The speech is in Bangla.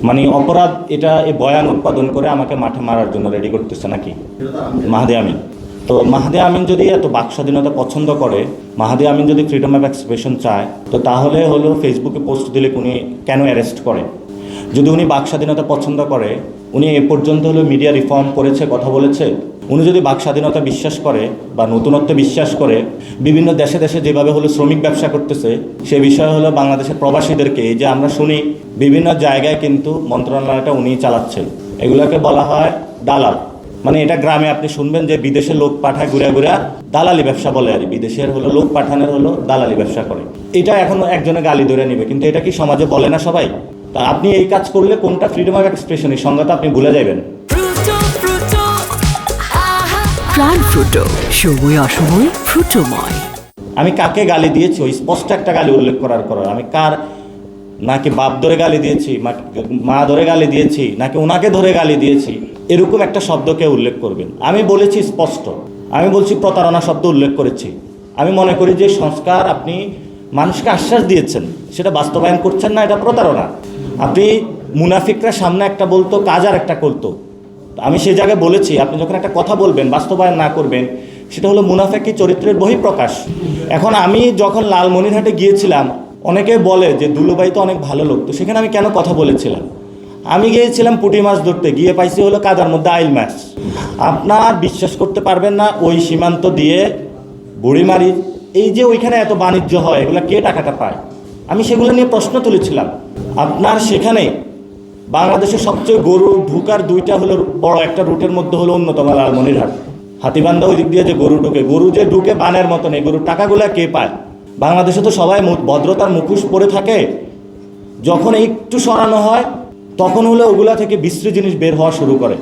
মানে অপরাধ এটা এই বয়ান উৎপাদন করে আমাকে মাঠে মারার জন্য রেডি করতেছে নাকি মাহাদি আমিন? তো মাহাদি আমিন যদি এত বাক স্বাধীনতা পছন্দ করে, মাহাদি আমিন যদি ফ্রিডম অফ এক্সপ্রেশন চায়, তো তাহলে হলো ফেসবুকে পোস্ট দিলে উনি কেন অ্যারেস্ট করে? যদি উনি বাক স্বাধীনতা পছন্দ করে, উনি এ পর্যন্ত হলো মিডিয়া রিফর্ম করেছে, কথা বলেছে। উনি যদি বাক স্বাধীনতা বিশ্বাস করে বা নতুনত্ব বিশ্বাস করে, বিভিন্ন দেশে দেশে যেভাবে হলো শ্রমিক ব্যবসা করতেছে, সে বিষয়ে হলো বাংলাদেশের প্রবাসীদেরকে এই যে আমরা শুনি বিভিন্ন জায়গায় কিন্তু মন্ত্রণালয়টা উনি চালাচ্ছেন, এগুলোকে বলা হয় দালাল। মানে এটা গ্রামে আপনি শুনবেন যে বিদেশে লোক পাঠায় ঘুরে ঘুরে দালালি ব্যবসা বলে, আর বিদেশের হলো লোক পাঠানোর হলো দালালি ব্যবসা করে। এটা এখনো একজনে গালি ধরে নিবে, কিন্তু এটা কি সমাজে বলে না সবাই? তা আপনি এই কাজ করলে কোনটা ফ্রিডম অফ এক্সপ্রেশন, এই সংজ্ঞাটা আপনি ভুলে যাবেন। প্রাণ ফ্রুটো, সময় অসময় ফ্রুটোময়। আমি কাকে গালি দিয়েছি ওই স্পষ্ট একটা গালি উল্লেখ করার আমি কার, নাকি বাপ ধরে গালি দিয়েছি, মা ধরে গালি দিয়েছি, নাকি ওনাকে ধরে গালি দিয়েছি, এরকম একটা শব্দকে উল্লেখ করবেন। আমি বলেছি স্পষ্ট, আমি বলছি প্রতারণা শব্দ উল্লেখ করেছি। আমি মনে করি যে সংস্কার আপনি মানুষকে আশ্বাস দিয়েছেন, সেটা বাস্তবায়ন করছেন না, এটা প্রতারণা। আপনি মুনাফিকরা সামনে একটা বলতো, কাজ আর একটা করতো। আমি সেই জায়গায় বলেছি, আপনি যখন একটা কথা বলবেন বাস্তবায়ন না করবেন, সেটা হলো মুনাফিকি চরিত্রের বহিঃপ্রকাশ। এখন আমি যখন লালমনিরহাটে গিয়েছিলাম, অনেকে বলে যে দুলুভাই তো অনেক ভালো লোক, তো সেখানে আমি কেন কথা বলেছিলাম? আমি গিয়েছিলাম পুঁটি মাছ ধরতে, গিয়ে পাইছি হলো কাদার মধ্যে আইল মাছ। আপনার বিশ্বাস করতে পারবেন না, ওই সীমান্ত দিয়ে বুড়িমারি, এই যে ওইখানে এত বাণিজ্য হয়, এগুলো কে টাকাটা পায়? আমি সেগুলো নিয়ে প্রশ্ন তুলেছিলাম। আপনার সেখানে বাংলাদেশের সবচেয়ে গরু ঢুকার দুইটা হলো বড় একটা রুটের মধ্যে হলো অন্যতম লালমনিরহাট। হাতিবান্ধা ওই দিক দিয়ে যে গরু ঢুকে, গরু যে ঢুকে বানের মতন, এই গরুর টাকাগুলো কে পায়? বাংলাদেশে তো সবাই ভদ্রতার মুখোশ পরে থাকে, যখন একটু সরানো হয় তখন হলো ওগুলা থেকে বিশ্রী জিনিস বের হওয়া শুরু করে।